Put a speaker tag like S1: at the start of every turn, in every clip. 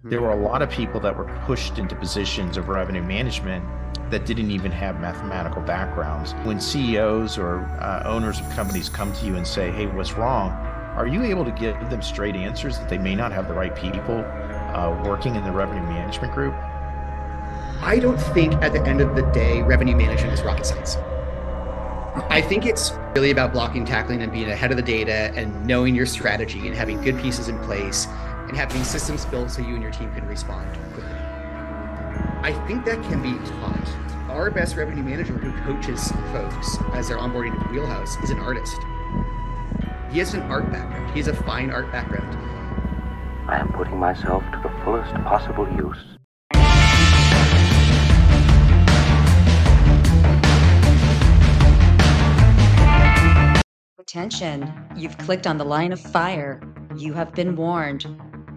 S1: there were a lot of people that were pushed into positions of revenue management that didn't even have mathematical backgrounds. When CEOs or owners of companies come to you and say, hey, what's wrong? Are you able to give them straight answers that they may not have the right people working in the revenue management group?
S2: I don't think at the end of the day, revenue management is rocket science. I think it's really about blocking, tackling, and being ahead of the data and knowing your strategy and having good pieces in place and having systems built so you and your team can respond quickly. I think that can be taught. Our best revenue manager who coaches folks as they're onboarding to Wheelhouse is an artist. He has an art background. He has a fine art background.
S3: I am putting myself to the fullest possible use.
S4: Attention, you've clicked on the line of fire. You have been warned.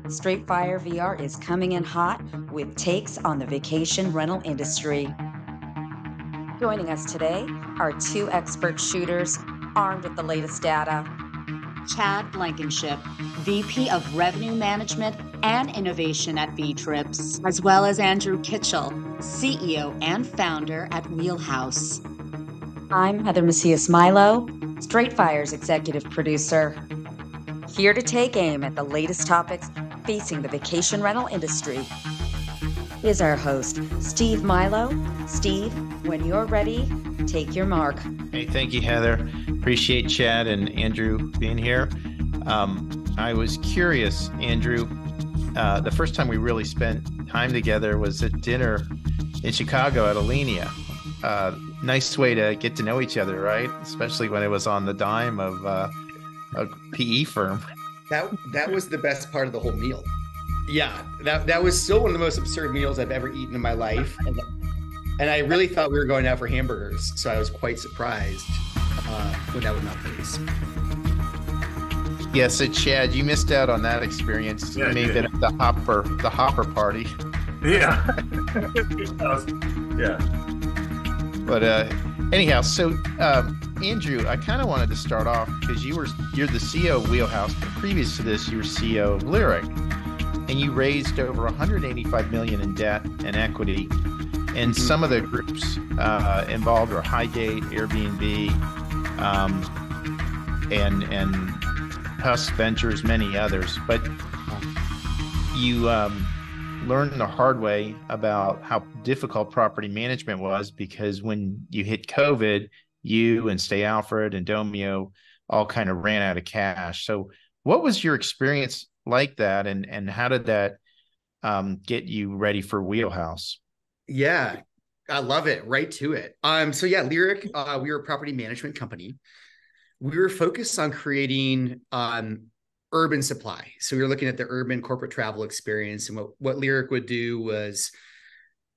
S4: Straight Fire VR is coming in hot with takes on the vacation rental industry. Joining us today are two expert shooters armed with the latest data.
S5: Chad Blankenship, VP of Revenue Management and Innovation at V-Trips, as well as Andrew Kitchell, CEO and founder at Wheelhouse.
S4: I'm Heather Macias-Milo, Straight Fire's executive producer. Here to take aim at the latest topics facing the vacation rental industry is our host, Steve Milo. Steve, when you're ready, take your mark.
S1: Hey, thank you, Heather. Appreciate Chad and Andrew being here. I was curious, Andrew, the first time we really spent time together was at dinner in Chicago at Alenia. Nice way to get to know each other, right? Especially when it was on the dime of a PE firm.
S2: That was the best part of the whole meal. Yeah, that was still one of the most absurd meals I've ever eaten in my life. And I really thought we were going out for hamburgers. So I was quite surprised when that was not the case.
S1: Yeah, so Chad, you missed out on that experience.
S6: Yeah,
S1: you may have been at the Hopper party.
S6: Yeah. Yeah.
S1: But anyhow, so Andrew, I kind of wanted to start off because you're the CEO of Wheelhouse, but previous to this, you were CEO of Lyric, and you raised over 185 million in debt and equity. And some of the groups involved are Highgate, Airbnb, and Husk Ventures, many others. But you learned the hard way about how difficult property management was, because when you hit COVID, you and Stay Alfred and Domio all kind of ran out of cash. So what was your experience like that, and how did that get you ready for Wheelhouse?
S2: Yeah, I love it. Right to it. So yeah, Lyric, we were a property management company. We were focused on creating urban supply. So we were looking at the urban corporate travel experience. And what Lyric would do was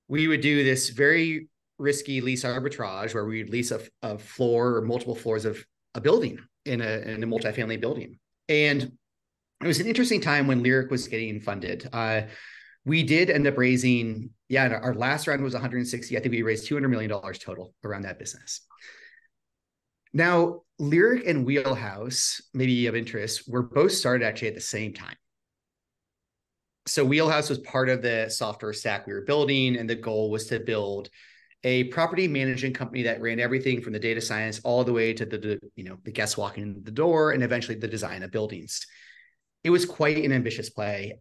S2: we would do this very risky lease arbitrage where we would lease a floor or multiple floors of a building in a multifamily building. And it was an interesting time when Lyric was getting funded. We did end up raising, our last round was 160. I think we raised $200 million total around that business. Now, Lyric and Wheelhouse, maybe of interest, were both started actually at the same time. So Wheelhouse was part of the software stack we were building, and the goal was to build a property management company that ran everything from the data science all the way to the guests walking in the door and eventually the design of buildings. It was quite an ambitious play.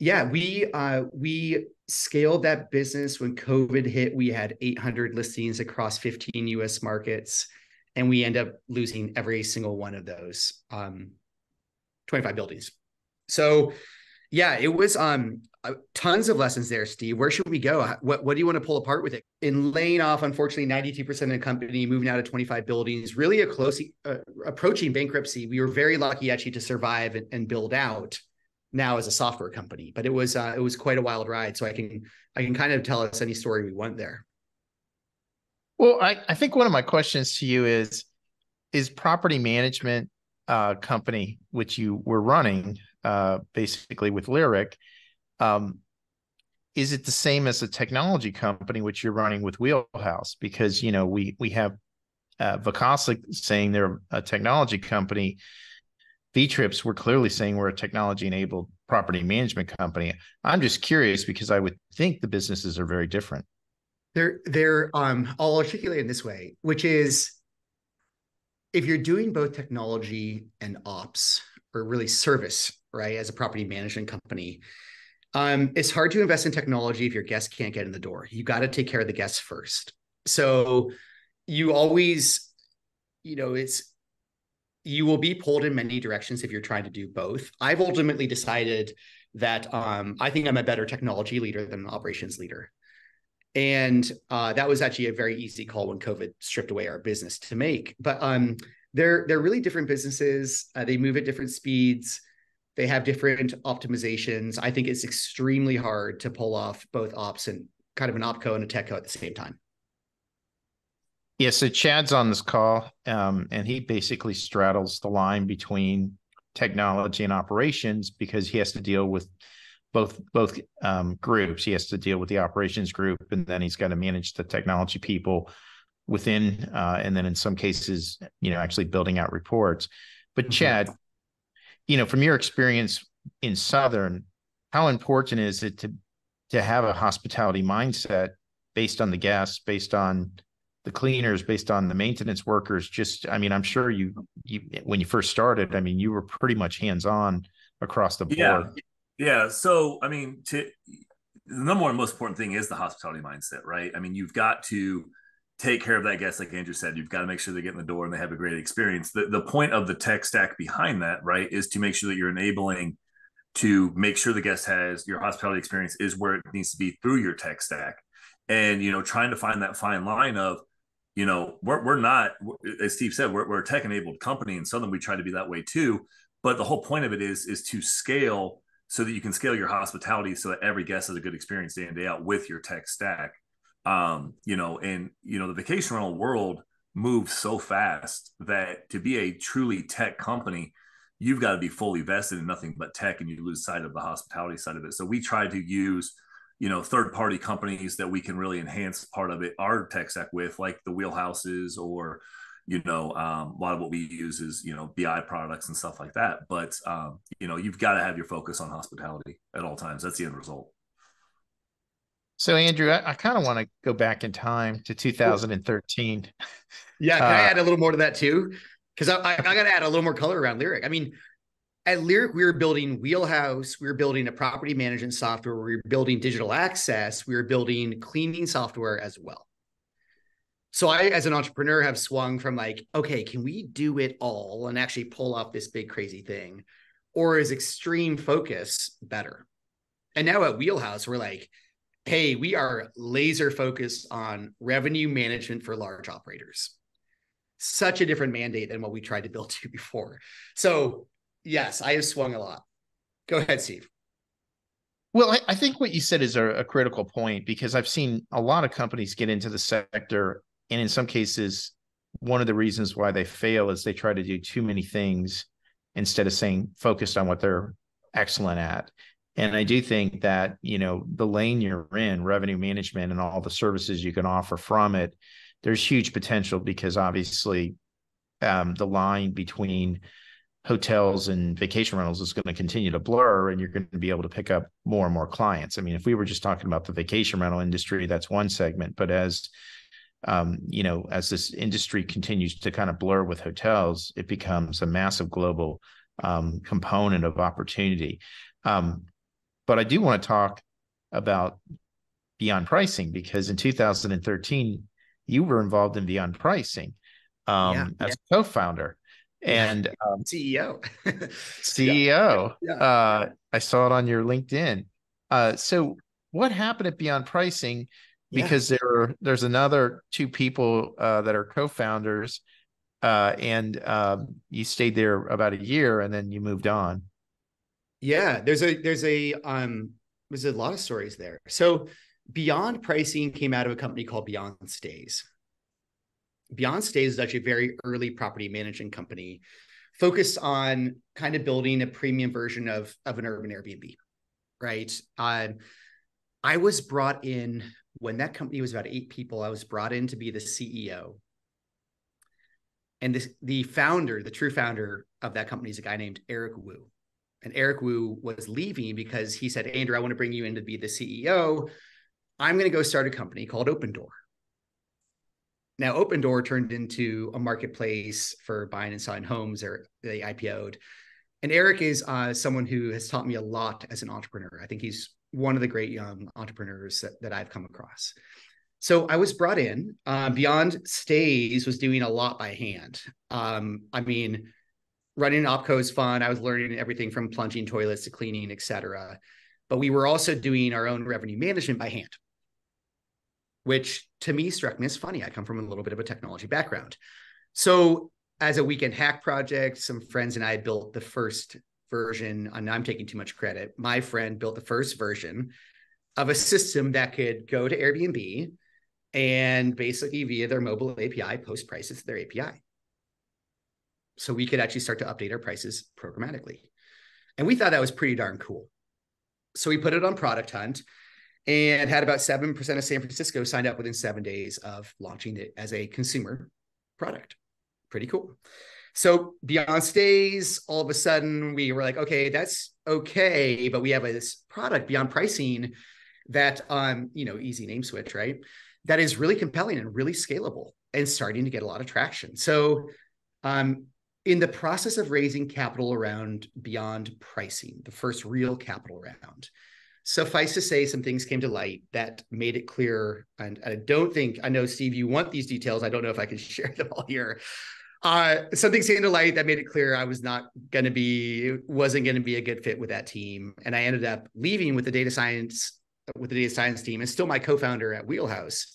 S2: We scaled that business when COVID hit. We had 800 listings across 15 US markets, and we end up losing every single one of those 25 buildings. So yeah, it was tons of lessons there, Steve. Where should we go? What do you want to pull apart with it? In laying off, unfortunately, 92% of the company, moving out of 25 buildings, really approaching bankruptcy. We were very lucky actually to survive and build out now as a software company, but it was quite a wild ride. So I can kind of tell us any story we want there.
S1: Well, I think one of my questions to you is property management company, which you were running basically with Lyric, is it the same as a technology company, which you're running with Wheelhouse? Because, we have Vakoslik saying they're a technology company. V-Trips, we're clearly saying we're a technology-enabled property management company. I'm just curious because I would think the businesses are very different.
S2: I'll articulate it this way, which is if you're doing both technology and ops, or really service, right, as a property management company, it's hard to invest in technology if your guests can't get in the door. You got to take care of the guests first. So you always, you will be pulled in many directions if you're trying to do both. I've ultimately decided that I think I'm a better technology leader than an operations leader. And that was actually a very easy call when COVID stripped away our business to make. But they're really different businesses. They move at different speeds. They have different optimizations. I think it's extremely hard to pull off both ops and kind of an opco and a techco at the same time.
S1: Yeah, so Chad's on this call, and he basically straddles the line between technology and operations because he has to deal with both groups. He has to deal with the operations group, and then he's got to manage the technology people within, and then in some cases, actually building out reports. But Chad, from your experience in Southern, how important is it to have a hospitality mindset based on the guests, based on the cleaners, based on the maintenance workers? I'm sure you when you first started, you were pretty much hands-on across the board.
S6: Yeah. So, the number one most important thing is the hospitality mindset, right? You've got to take care of that guest. Like Andrew said, you've got to make sure they get in the door and they have a great experience. The point of the tech stack behind that, right, is to make sure that you're enabling to make sure the guest has your hospitality experience is where it needs to be through your tech stack. And, trying to find that fine line of, we're not, as Steve said, we're a tech-enabled company, and Southern, we try to be that way too. But the whole point of it is to scale so that you can scale your hospitality so that every guest has a good experience day in, day out with your tech stack. The vacation rental world moves so fast that to be a truly tech company, you've got to be fully vested in nothing but tech, and you lose sight of the hospitality side of it. So we try to use third-party companies that we can really enhance part of it, our tech stack with, like the Wheelhouses, or, a lot of what we use is, BI products and stuff like that. But, you've got to have your focus on hospitality at all times. That's the end result.
S1: So Andrew, I kind of want to go back in time to 2013.
S2: Yeah. Can I add a little more to that too? Because I got to add a little more color around Lyric. At Lyric, we were building Wheelhouse. We were building a property management software. We were building digital access. We were building cleaning software as well. So I, as an entrepreneur, have swung from okay, can we do it all and actually pull off this big, crazy thing? Or is extreme focus better? And now at Wheelhouse, we're hey, we are laser focused on revenue management for large operators. Such a different mandate than what we tried to build to before. So yes, I have swung a lot. Go ahead, Steve.
S1: Well, I think what you said is a critical point, because I've seen a lot of companies get into the sector, and in some cases, one of the reasons why they fail is they try to do too many things instead of staying focused on what they're excellent at. And I do think that, the lane you're in, revenue management and all the services you can offer from it, there's huge potential, because obviously the line between hotels and vacation rentals is going to continue to blur, and you're going to be able to pick up more and more clients. If we were just talking about the vacation rental industry, that's one segment, but as this industry continues to kind of blur with hotels, it becomes a massive global component of opportunity. But I do want to talk about Beyond Pricing, because in 2013, you were involved in Beyond Pricing as a co-founder. And
S2: CEO.
S1: I saw it on your LinkedIn. So what happened at Beyond Pricing? Because there's another two people that are co-founders, and you stayed there about a year and then you moved on.
S2: Yeah, there's a lot of stories there. So Beyond Pricing came out of a company called Beyond Stays. Beyond Stays is actually a very early property management company focused on kind of building a premium version of an urban Airbnb, right? I was brought in when that company was about 8 people. I was brought in to be the CEO. And the founder, the true founder of that company, is a guy named Eric Wu. And Eric Wu was leaving because he said, Andrew, I want to bring you in to be the CEO. I'm going to go start a company called Open Door. Now, Open Door turned into a marketplace for buying and selling homes, or they IPO'd. And Eric is someone who has taught me a lot as an entrepreneur. I think he's one of the great young entrepreneurs that I've come across. So I was brought in. Beyond Stays was doing a lot by hand. I mean, running an opco is fun. I was learning everything from plunging toilets to cleaning, et cetera. But we were also doing our own revenue management by hand, which to me struck me as funny. I come from a little bit of a technology background. So as a weekend hack project, some friends and I built the first version, and I'm taking too much credit. My friend built the first version of a system that could go to Airbnb and basically via their mobile API, post prices to their API. So we could actually start to update our prices programmatically. And we thought that was pretty darn cool. So we put it on Product Hunt and had about 7% of San Francisco signed up within 7 days of launching it as a consumer product. Pretty cool. So Beyond Stays, all of a sudden we were like, okay, that's okay, but we have this product, Beyond Pricing, that easy name switch, right? That is really compelling and really scalable and starting to get a lot of traction. So in the process of raising capital around Beyond Pricing, the first real capital round, suffice to say, some things came to light that made it clear. And I know, Steve, you want these details. I don't know if I can share them all here. Some things came to light that made it clear I wasn't going to be a good fit with that team. And I ended up leaving with the data science team, and still my co-founder at Wheelhouse,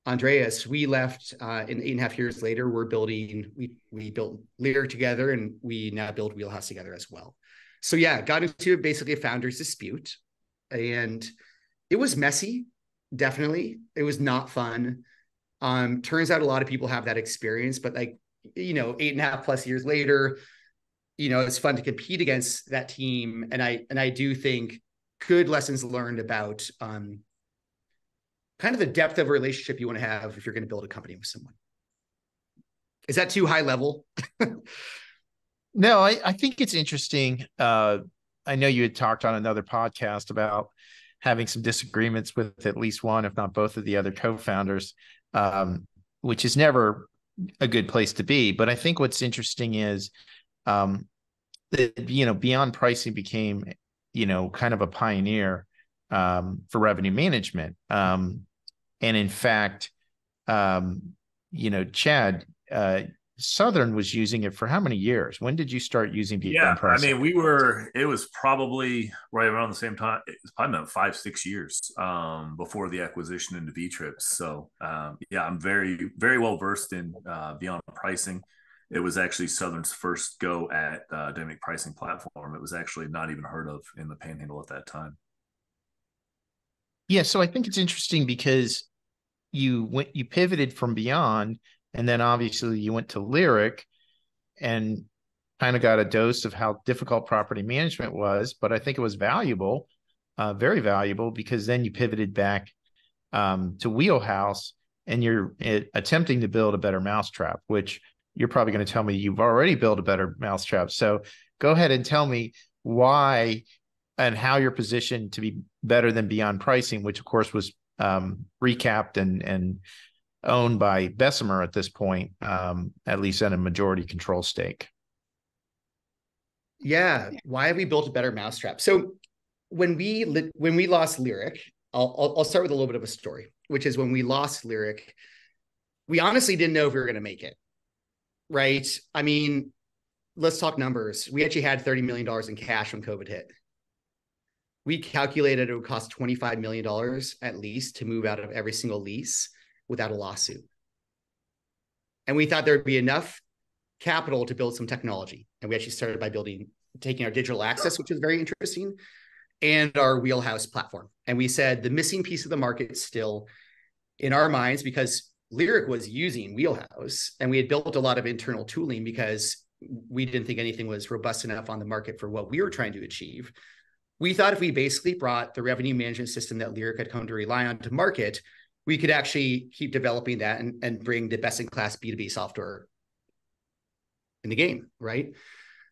S2: Andreas. We left in 8.5 years later. We built Lyric together, and we now build Wheelhouse together as well. So yeah, got into basically a founder's dispute. And it was messy, definitely. It was not fun. Turns out a lot of people have that experience, but 8.5 plus years later, it's fun to compete against that team. And I do think good lessons learned about kind of the depth of a relationship you want to have if you're going to build a company with someone. Is that too high level?
S1: No, I think it's interesting. I know you had talked on another podcast about having some disagreements with at least one, if not both of the other co-founders, which is never a good place to be. But I think what's interesting is, that, Beyond Pricing became, kind of a pioneer for revenue management. And in fact, Chad, Southern was using it for how many years? When did you start using Beyond Pricing?
S6: I mean, it was probably right around the same time. It's probably about 5-6 years before the acquisition into V-Trips. So I'm very, very well versed in Beyond Pricing. It was actually Southern's first go at dynamic pricing platform. It was actually not even heard of in the Panhandle at that time.
S1: Yeah, so I think it's interesting because you pivoted from Beyond, and then obviously you went to Lyric and kind of got a dose of how difficult property management was. But I think it was valuable, very valuable, because then you pivoted back to Wheelhouse, and you're attempting to build a better mousetrap, which you're probably going to tell me you've already built a better mousetrap. So go ahead and tell me why and how you're positioned to be better than Beyond Pricing, which of course was recapped and owned by Bessemer at this point, at least at a majority control stake.
S2: Yeah. Why have we built a better mousetrap? So when we lost Lyric, I'll start with a little bit of a story, which is when we lost Lyric, we honestly didn't know if we were going to make it. Right. I mean, let's talk numbers. We actually had $30 million in cash when COVID hit. We calculated it would cost $25 million at least to move out of every single lease without a lawsuit. And we thought there would be enough capital to build some technology. And we actually started by taking our digital access, which is very interesting, and our Wheelhouse platform. And we said the missing piece of the market still in our minds, because Lyric was using Wheelhouse and we had built a lot of internal tooling because we didn't think anything was robust enough on the market for what we were trying to achieve. We thought if we basically brought the revenue management system that Lyric had come to rely on to market, we could actually keep developing that and bring the best-in-class B2B software in the game, right?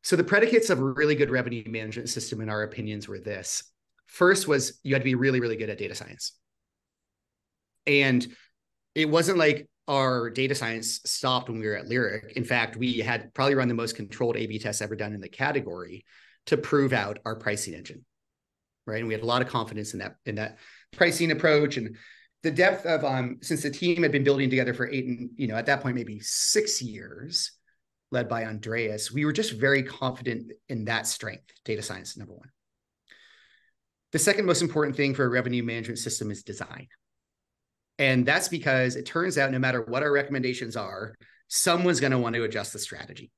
S2: So the predicates of a really good revenue management system, in our opinions, were this. First was you had to be really, really good at data science. And it wasn't like our data science stopped when we were at Lyric. In fact, we had probably run the most controlled A/B tests ever done in the category to prove out our pricing engine, right? And we had a lot of confidence in that pricing approach, and the depth of since the team had been building together for 8 and at that point maybe 6 years, led by Andreas, we were just very confident in that strength. Data science, number one. The second most important thing for a revenue management system is design. And that's because it turns out no matter what our recommendations are, someone's going to want to adjust the strategy,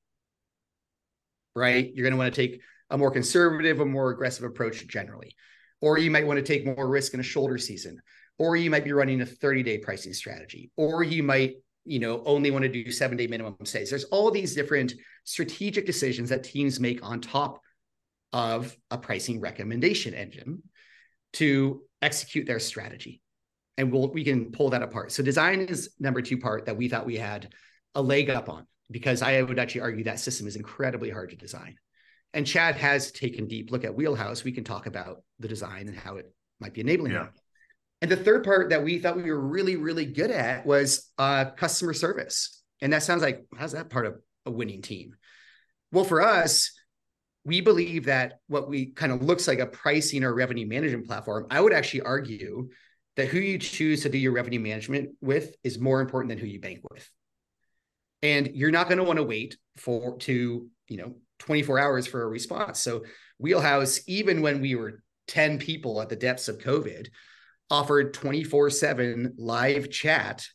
S2: right? You're going to want to take a more conservative, a more aggressive approach generally. Or you might want to take more risk in a shoulder season. Or you might be running a 30-day pricing strategy. Or you might, only want to do 7-day minimum stays. There's all these different strategic decisions that teams make on top of a pricing recommendation engine to execute their strategy. And we can pull that apart. So design is number 2 part that we thought we had a leg up on, because I would actually argue that system is incredibly hard to design. And Chad has taken a deep look at Wheelhouse. We can talk about the design and how it might be enabling that. And the third part that we thought we were really, really good at was customer service. And that sounds like, how's that part of a winning team? Well, for us, we believe that what we kind of looks like a pricing or revenue management platform, I would actually argue that who you choose to do your revenue management with is more important than who you bank with. And you're not going to want to wait for 24 hours for a response. So Wheelhouse, even when we were 10 people at the depths of COVID, offered 24/7 live chat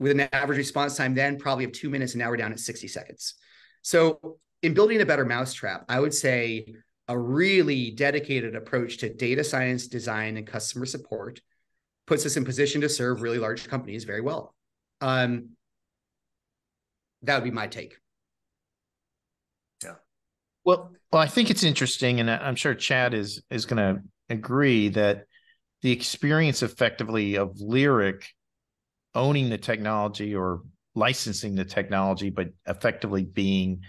S2: with an average response time then probably of 2 minutes, and now we're down at 60 seconds. So in building a better mousetrap, I would say a really dedicated approach to data science, design, and customer support puts us in position to serve really large companies very well. That would be my take.
S1: Yeah. Well, I think it's interesting, and I'm sure Chad is going to agree that the experience effectively of Lyric owning the technology or licensing the technology, but effectively being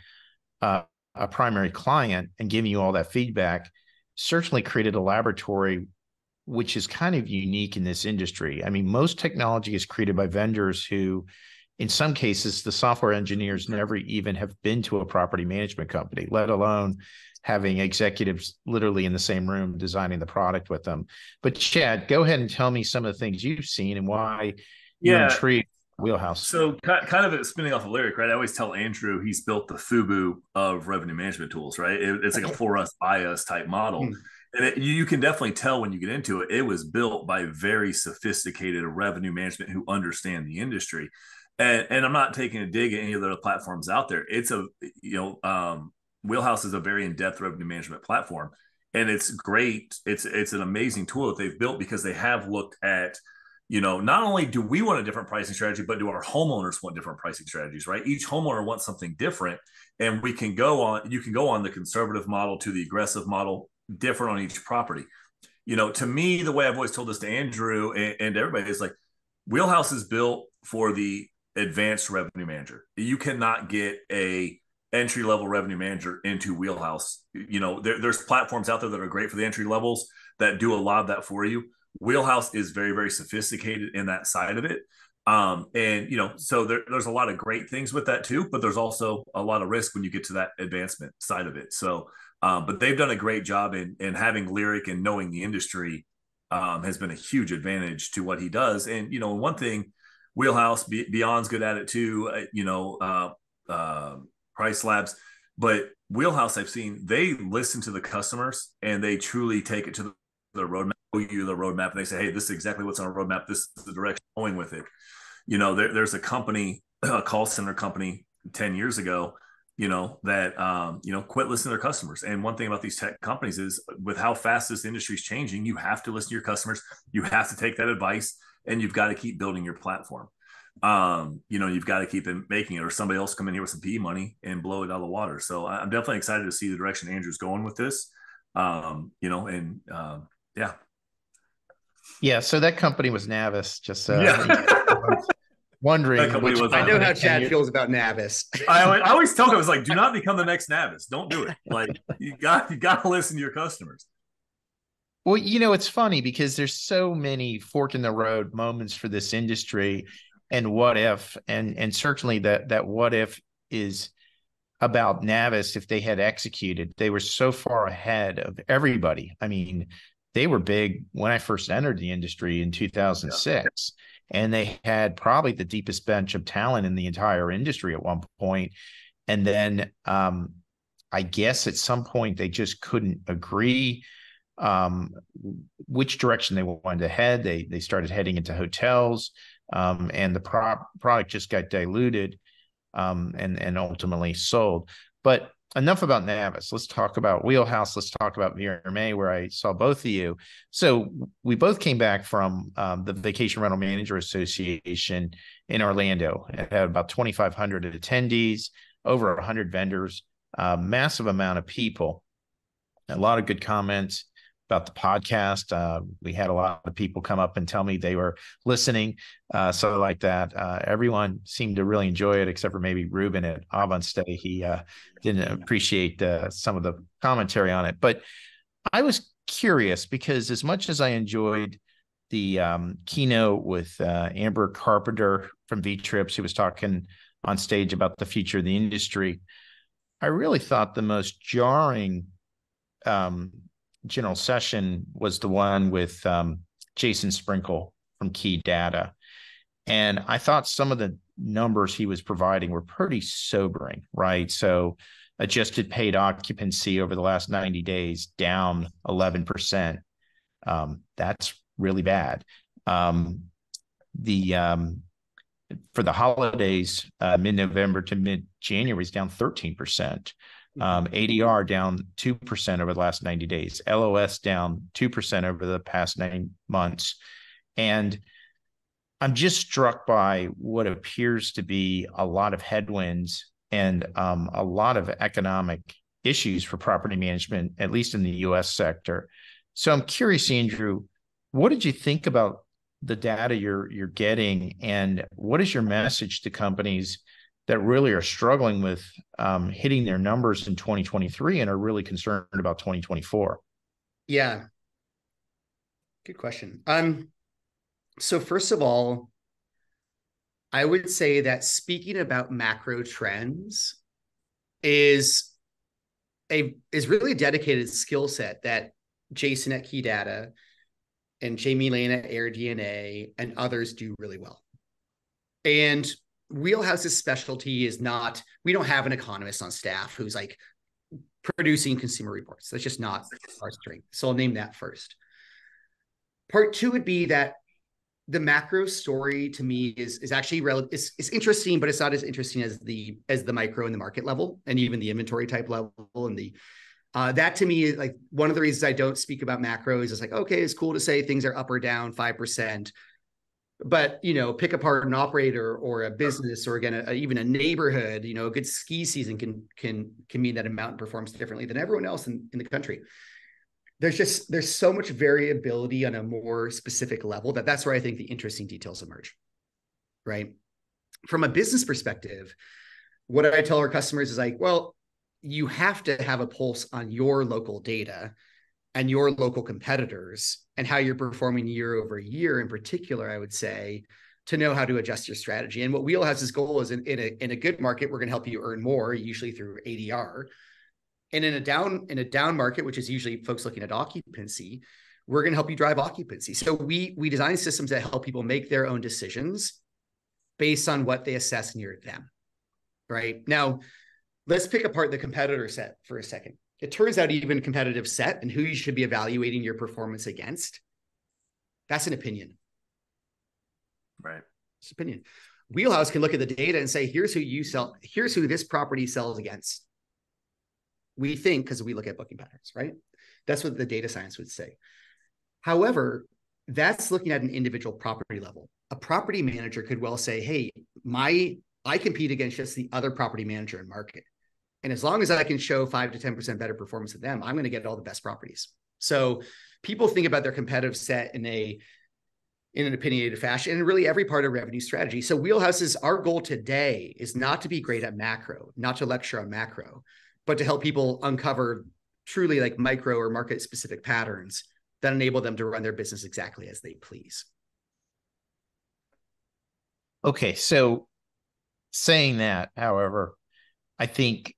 S1: a primary client and giving you all that feedback certainly created a laboratory, which is kind of unique in this industry. I mean, most technology is created by vendors who, in some cases, the software engineers never even have been to a property management company, let alone having executives literally in the same room designing the product with them. But Chad, go ahead and tell me some of the things you've seen and why you're intrigued. Wheelhouse.
S6: So kind of spinning off of Lyric, right? I always tell Andrew he's built the FUBU of revenue management tools, right? It's like a for us, by us type model. And you can definitely tell when you get into it, it was built by very sophisticated revenue management who understand the industry. And I'm not taking a dig at any of the other platforms out there. It's Wheelhouse is a very in-depth revenue management platform, and it's great. It's an amazing tool that they've built because they have looked at, not only do we want a different pricing strategy, but do our homeowners want different pricing strategies, right? Each homeowner wants something different, and you can go on the conservative model to the aggressive model, different on each property. To me, the way I've always told this to Andrew and everybody is like, Wheelhouse is built for the advanced revenue manager. You cannot get a entry-level revenue manager into Wheelhouse. There's platforms out there that are great for the entry levels that do a lot of that for you. Wheelhouse is very, very sophisticated in that side of it. So there's a lot of great things with that too, but there's also a lot of risk when you get to that advancement side of it. So, but they've done a great job in having Lyric and knowing the industry has been a huge advantage to what he does. And, one thing Wheelhouse, Beyond's good at it too, Price Labs, but Wheelhouse, I've seen, they listen to the customers and they truly take it to the roadmap, you the roadmap, and they say, hey, this is exactly what's on our roadmap. This is the direction going with it. There's a company, a call center company 10 years ago, that, quit listening to their customers. And one thing about these tech companies is with how fast this industry is changing, you have to listen to your customers. You have to take that advice and you've got to keep building your platform. You've got to keep making it, or somebody else come in here with some PE money and blow it out of the water. So I'm definitely excited to see the direction Andrew's going with this.
S1: Yeah. So that company was Navis, just wondering which
S2: I know how
S1: and
S2: Chad feels about Navis.
S6: I always tell him, I was like, do not become the next Navis. Don't do it. Like you got to listen to your customers.
S1: Well, it's funny because there's so many fork in the road moments for this industry, and what if, and certainly that what if is about Navis. If they had executed, they were so far ahead of everybody. I mean, they were big when I first entered the industry in 2006, and they had probably the deepest bench of talent in the entire industry at one point. And then I guess at some point they just couldn't agree which direction they wanted to head. They started heading into hotels, and the product just got diluted, and ultimately sold. But enough about Navis. Let's talk about Wheelhouse. Let's talk about VRMA, where I saw both of you. So we both came back from the Vacation Rental Manager Association in Orlando. It had about 2,500 attendees, over 100 vendors, massive amount of people, a lot of good comments about the podcast. We had a lot of people come up and tell me they were listening. So like that, everyone seemed to really enjoy it, except for maybe Ruben at Avantstay. He didn't appreciate some of the commentary on it. But I was curious because as much as I enjoyed the keynote with Amber Carpenter from V-Trips, who was talking on stage about the future of the industry, I really thought the most jarring general session was the one with Jason Sprinkle from Key Data. And I thought some of the numbers he was providing were pretty sobering, right? So adjusted paid occupancy over the last 90 days, down 11%. That's really bad. For the holidays, mid-November to mid-January is down 13%. ADR down 2% over the last 90 days. LOS down 2% over the past 9 months. And I'm just struck by what appears to be a lot of headwinds and a lot of economic issues for property management, at least in the U.S. sector. So I'm curious, Andrew, what did you think about the data you're getting, and what is your message to companies that really are struggling with hitting their numbers in 2023 and are really concerned about 2024?
S2: Yeah. Good question. So first of all, I would say that speaking about macro trends is really a dedicated skill set that Jason at Key Data and Jamie Lane at AirDNA and others do really well. And Wheelhouse's specialty is not, we don't have an economist on staff who's like producing consumer reports. That's just not our strength. So I'll name that first. Part two would be that the macro story to me is actually it's interesting, but it's not as interesting as the micro and the market level and even the inventory type level. And that to me is like one of the reasons I don't speak about macro is it's like, okay, it's cool to say things are up or down 5%. But, pick apart an operator or a business or again, even a neighborhood, a good ski season can mean that a mountain performs differently than everyone else in the country. There's so much variability on a more specific level that's where I think the interesting details emerge, right? From a business perspective, what I tell our customers is like, well, you have to have a pulse on your local data and your local competitors and how you're performing year over year in particular, I would say, to know how to adjust your strategy. And what Wheelhouse's goal is in a good market, we're going to help you earn more, usually through ADR. And in a down market, which is usually folks looking at occupancy, we're going to help you drive occupancy. So we design systems that help people make their own decisions based on what they assess near them, right? Now, let's pick apart the competitor set for a second. It turns out even competitive set and who you should be evaluating your performance against, that's an opinion.
S6: Right.
S2: It's an opinion. Wheelhouse can look at the data and say, here's who this property sells against. We think, because we look at booking patterns, right? That's what the data science would say. However, that's looking at an individual property level. A property manager could well say, hey, I compete against just the other property manager in market. And as long as I can show 5 to 10% better performance than them, I'm going to get all the best properties. So people think about their competitive set in in an opinionated fashion, and really every part of revenue strategy. So Wheelhouse's, our goal today is not to be great at macro, not to lecture on macro, but to help people uncover truly like micro or market specific patterns that enable them to run their business exactly as they please.
S1: Okay, so saying that, however, I think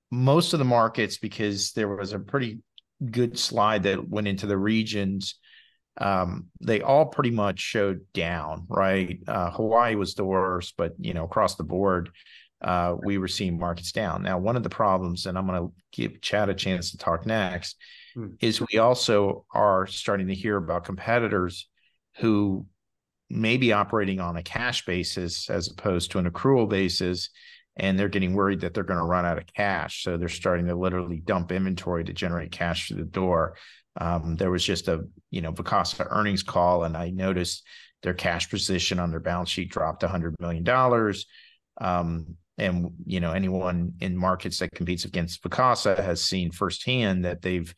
S1: most of the markets, because there was a pretty good slide that went into the regions, they all pretty much showed down, right? Hawaii was the worst, but across the board, we were seeing markets down. Now, one of the problems, and I'm going to give Chad a chance to talk next, is we also are starting to hear about competitors who may be operating on a cash basis as opposed to an accrual basis, and they're getting worried that they're going to run out of cash. So they're starting to literally dump inventory to generate cash through the door. There was just a Vacasa earnings call, and I noticed their cash position on their balance sheet dropped $100 million. And anyone in markets that competes against Vacasa has seen firsthand that they've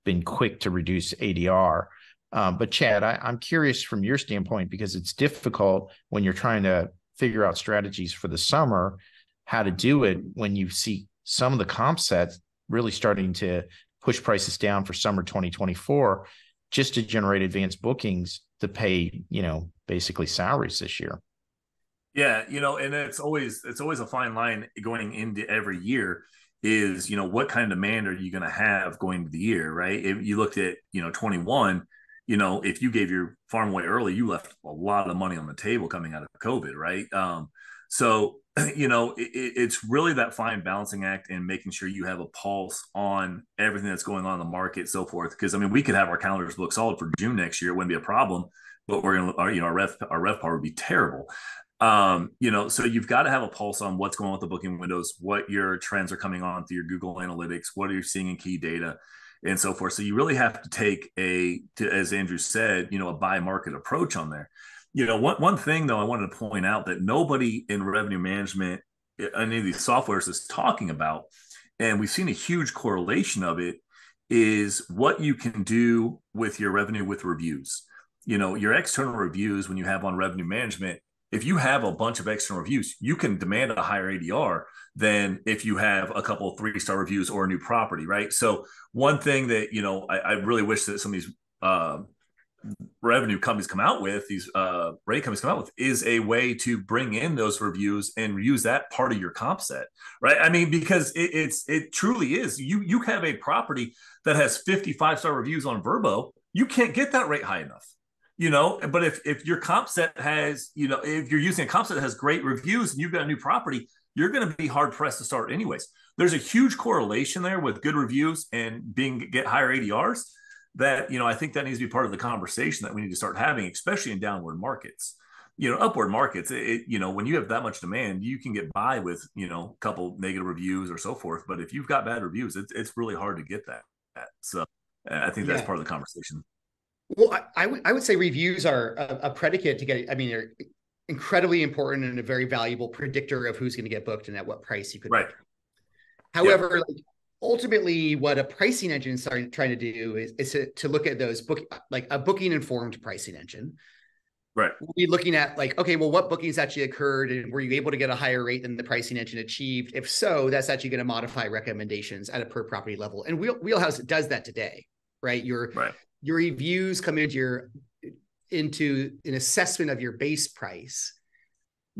S1: been quick to reduce ADR. But Chad, I'm curious from your standpoint, because it's difficult when you're trying to figure out strategies for the summer, how to do it when you see some of the comp sets really starting to push prices down for summer 2024 just to generate advanced bookings to pay, basically salaries this year.
S6: Yeah, and it's always a fine line going into every year is, what kind of demand are you going to have going into the year, right? If you looked at, 21, if you gave your farm away early, you left a lot of money on the table coming out of COVID, right? So, it's really that fine balancing act and making sure you have a pulse on everything that's going on in the market, so forth. Because we could have our calendars book solid for June next year; it wouldn't be a problem. But we're gonna, our RevPAR would be terrible. So you've got to have a pulse on what's going on with the booking windows, what your trends are coming on through your Google Analytics, what are you seeing in key data, and so forth. So you really have to take as Andrew said, a buy market approach on there. One thing though I wanted to point out that nobody in revenue management, any of these softwares is talking about, and we've seen a huge correlation of it, is what you can do with your revenue with reviews. Your external reviews, when you have on revenue management, if you have a bunch of external reviews, you can demand a higher ADR than if you have a couple of 3-star reviews or a new property, right? So one thing that, I really wish that some of these revenue companies come out with, these rate companies come out with, is a way to bring in those reviews and use that part of your comp set, right? Because it truly is. You have a property that has 55-star reviews on Vrbo, you can't get that rate high enough. But if your comp set has, if you're using a comp set that has great reviews and you've got a new property, you're going to be hard pressed to start anyways. There's a huge correlation there with good reviews and get higher ADRs that, I think that needs to be part of the conversation that we need to start having, especially in downward markets. Upward markets, when you have that much demand, you can get by with, a couple negative reviews or so forth. But if you've got bad reviews, it's really hard to get that. So I think that's part of the conversation.
S2: Well, I would say reviews are a predicate to get, they're incredibly important and a very valuable predictor of who's going to get booked and at what price you could.
S6: Right.
S2: However, ultimately what a pricing engine is trying to do is to look at those a booking informed pricing engine.
S6: Right.
S2: We'll be looking at okay, well, what bookings actually occurred and were you able to get a higher rate than the pricing engine achieved? If so, that's actually going to modify recommendations at a per property level. And Wheelhouse does that today, right? Your reviews come into an assessment of your base price.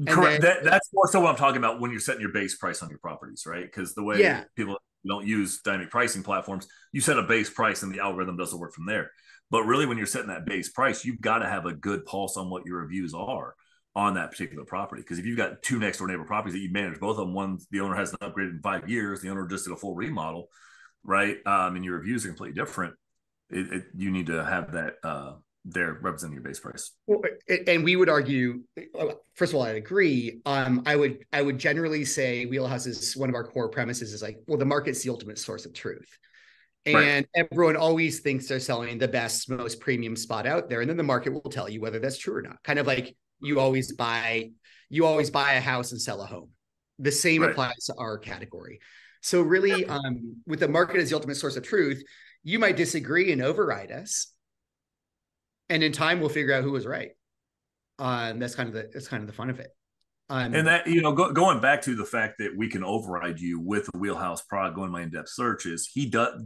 S6: Correct. That's more so what I'm talking about when you're setting your base price on your properties, right? Because the way people don't use dynamic pricing platforms, you set a base price and the algorithm doesn't work from there. But really, when you're setting that base price, you've got to have a good pulse on what your reviews are on that particular property. Because if you've got 2 next door neighbor properties that you manage, both of them, one the owner hasn't upgraded in 5 years, the owner just did a full remodel, right? And your reviews are completely different. You need to have that there representing your base price.
S2: Well, and we would argue, first of all, I'd agree. I would generally say Wheelhouse is one of our core premises is the market's the ultimate source of truth. And everyone always thinks they're selling the best, most premium spot out there. And then the market will tell you whether that's true or not. Kind of like you always buy a house and sell a home. The same applies to our category. So really, with the market as the ultimate source of truth, you might disagree and override us. And in time, we'll figure out who was right. That's kind of the fun of it.
S6: And that, going back to the fact that we can override you with the Wheelhouse product, going my in-depth searches,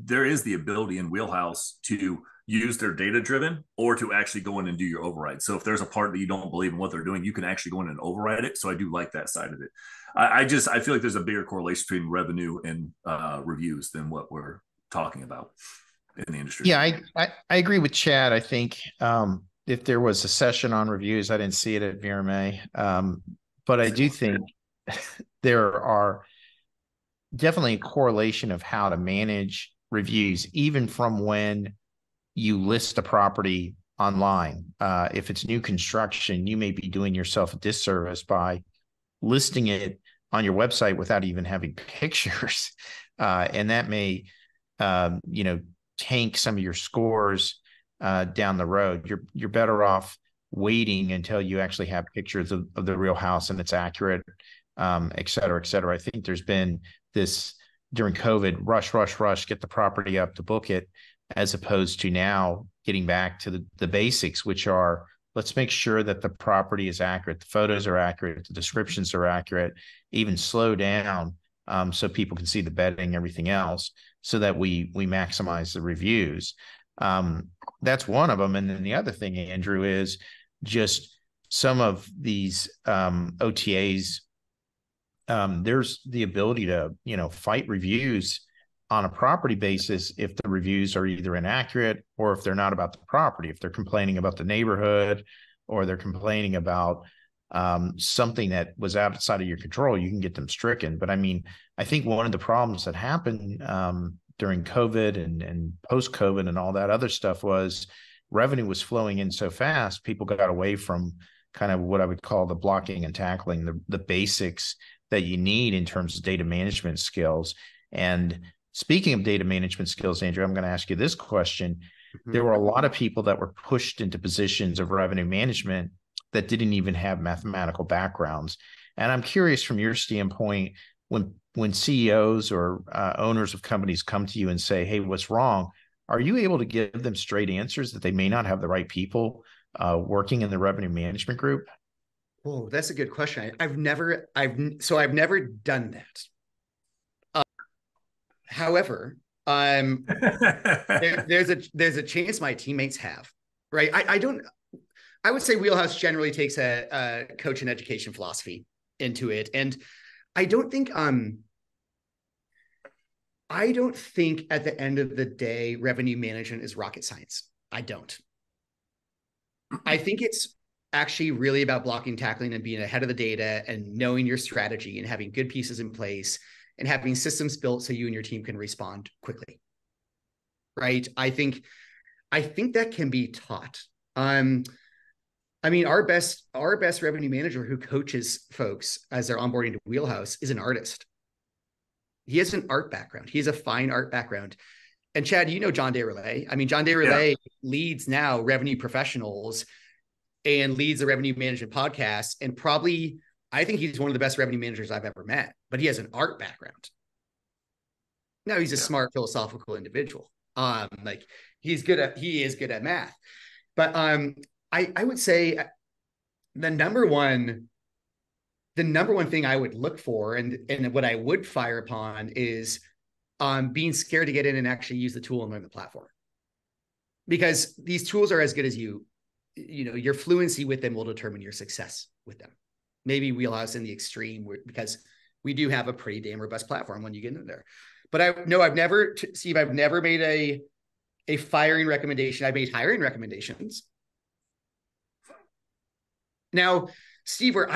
S6: there is the ability in Wheelhouse to use their data-driven or to actually go in and do your override. So if there's a part that you don't believe in what they're doing, you can actually go in and override it. So I do like that side of it. I feel like there's a bigger correlation between revenue and reviews than what we're talking about in the industry.
S1: Yeah, I agree with Chad. I think if there was a session on reviews, I didn't see it at VRMA. But I do think there are definitely a correlation of how to manage reviews, even from when you list a property online. If it's new construction, you may be doing yourself a disservice by listing it on your website without even having pictures. And that may, tank some of your scores down the road. You're better off waiting until you actually have pictures of the real house and it's accurate, et cetera, et cetera. I think there's been this during COVID, rush, get the property up to book it, as opposed to now getting back to the basics, which are, let's make sure that the property is accurate, the photos are accurate, the descriptions are accurate, even slow down so people can see the bedding, everything else, so that we maximize the reviews. That's one of them. And then the other thing, Andrew, is just some of these OTAs. There's the ability to, fight reviews on a property basis if the reviews are either inaccurate or if they're not about the property, if they're complaining about the neighborhood or they're complaining about something that was outside of your control, you can get them stricken. But I mean, I think one of the problems that happened during COVID and post-COVID and all that other stuff was revenue was flowing in so fast, people got away from kind of what I would call the blocking and tackling, the basics that you need in terms of data management skills. And speaking of data management skills, Andrew, I'm going to ask you this question. Mm-hmm. There were a lot of people that were pushed into positions of revenue management that didn't even have mathematical backgrounds. And I'm curious from your standpoint, when CEOs or owners of companies come to you and say, hey, what's wrong? Are you able to give them straight answers that they may not have the right people working in the revenue management group?
S2: Oh, that's a good question. I've never done that. However, there's a chance my teammates have, right? I would say Wheelhouse generally takes a coach and education philosophy into it. And I don't think at the end of the day, revenue management is rocket science. I don't. I think it's actually really about blocking, tackling, and being ahead of the data and knowing your strategy and having good pieces in place and having systems built so you and your team can respond quickly. Right? I think that can be taught. I mean, our best revenue manager who coaches folks as they're onboarding to Wheelhouse is an artist. He has an art background. He has a fine art background. And Chad, John DeRelay. I mean, John DeRelay leads now revenue professionals and leads the revenue management podcast. And probably, I think he's one of the best revenue managers I've ever met, but he has an art background. Now he's a smart, philosophical individual. He is good at math. But I would say the number one thing I would look for and what I would fire upon is being scared to get in and actually use the tool and learn the platform. Because these tools are as good as your fluency with them will determine your success with them. Maybe Wheelhouse in the extreme because we do have a pretty damn robust platform when you get in there. But I've never made a firing recommendation. I've made hiring recommendations. Now, Steve, what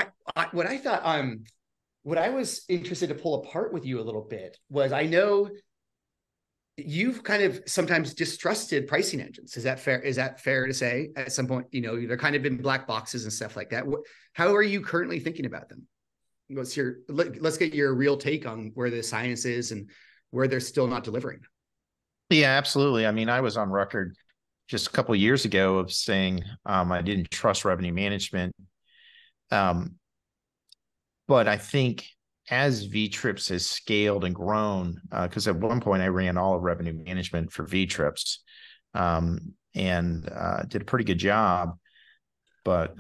S2: I was interested to pull apart with you a little bit was, I know you've kind of sometimes distrusted pricing engines. Is that fair? Is that fair to say at some point, they're kind of in black boxes and stuff like that. How are you currently thinking about them? Let's get your real take on where the science is and where they're still not delivering.
S1: Yeah, absolutely. I mean, I was on record just a couple of years ago of saying I didn't trust revenue management. But I think as VTrips has scaled and grown, because at one point I ran all of revenue management for VTrips and did a pretty good job. But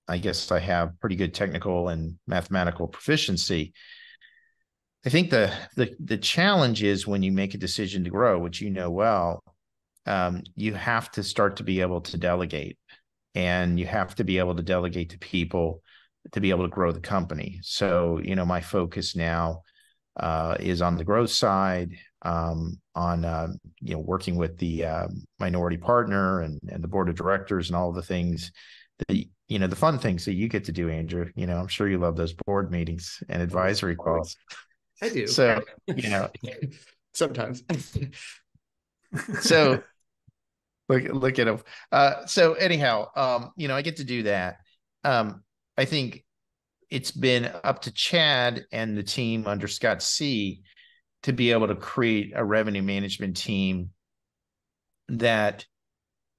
S1: I guess I have pretty good technical and mathematical proficiency. I think the challenge is when you make a decision to grow, which you know well, you have to start to be able to delegate, and you have to be able to delegate to people to be able to grow the company. So, my focus now is on the growth side, on working with the minority partner and the board of directors and all the things that the fun things that you get to do, Andrew. I'm sure you love those board meetings and advisory calls.
S2: I do.
S1: So,
S2: sometimes.
S1: So look at them. So anyhow, I get to do that. I think it's been up to Chad and the team under Scott C to be able to create a revenue management team that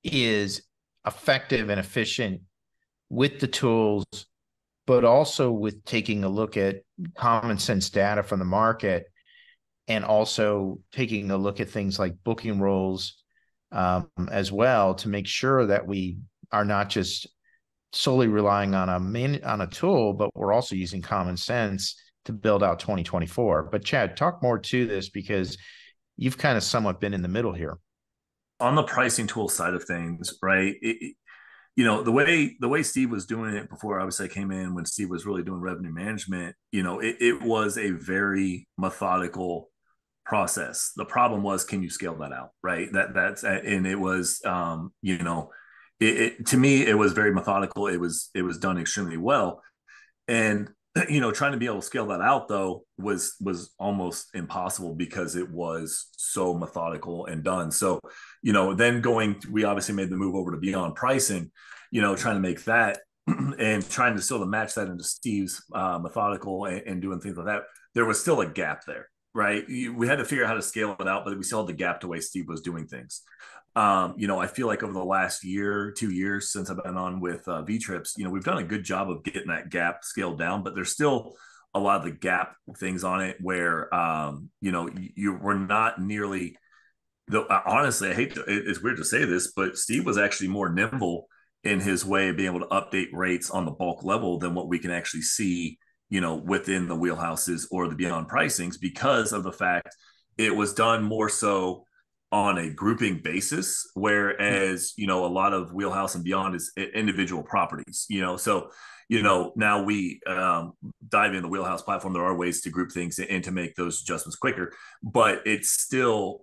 S1: is effective and efficient with the tools, but also with taking a look at common sense data from the market, and also taking a look at things like booking rolls as well, to make sure that we are not just solely relying on a tool, but we're also using common sense to build out 2024. But Chad, talk more to this, because you've kind of somewhat been in the middle here.
S6: On the pricing tool side of things, right? The way Steve was doing it before, obviously I came in when Steve was really doing revenue management, it was a very methodical process. The problem was, can you scale that out? Right. And it was, to me, it was very methodical. It was done extremely well. And, trying to be able to scale that out though was almost impossible, because it was so methodical and done. So, then we obviously made the move over to beyond pricing, trying to make that and trying to still to match that into Steve's methodical and doing things like that. There was still a gap there, right? We had to figure out how to scale it out, but we still had the gap the way Steve was doing things. I feel like over the last 2 years since I've been on with V-Trips, we've done a good job of getting that gap scaled down, but there's still a lot of the gap things on it where, we're not nearly, honestly, it's weird to say this, but Steve was actually more nimble in his way of being able to update rates on the bulk level than what we can actually see, within the wheelhouses or the beyond pricings, because of the fact it was done more so on a grouping basis, whereas a lot of wheelhouse and beyond is individual properties. So now we dive in the wheelhouse platform. There are ways to group things and to make those adjustments quicker, but it's still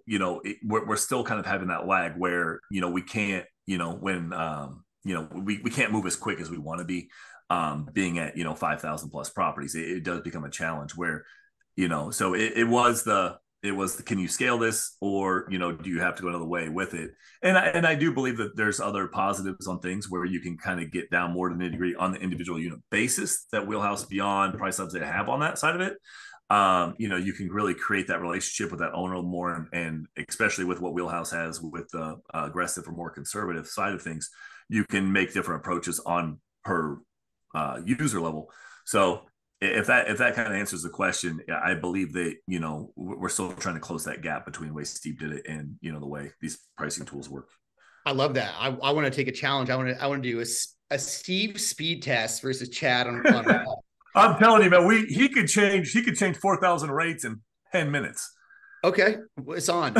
S6: we're still kind of having that lag where we can't when we can't move as quick as we want to be, being at 5,000 plus properties. It does become a challenge where so it was the can you scale this, or do you have to go another way with it? And I do believe that there's other positives on things where you can kind of get down more to the nitty-gritty on the individual unit basis that Wheelhouse Beyond Price Hubs they have on that side of it. You can really create that relationship with that owner more, and especially with what Wheelhouse has with the aggressive or more conservative side of things, you can make different approaches on per user level. So if that kind of answers the question, I believe that we're still trying to close that gap between the way Steve did it and the way these pricing tools work.
S2: I love that. I want to take a challenge. I want to do a Steve speed test versus Chad on
S6: I'm telling you, man, he could change 4,000 rates in 10 minutes.
S2: Okay, it's on.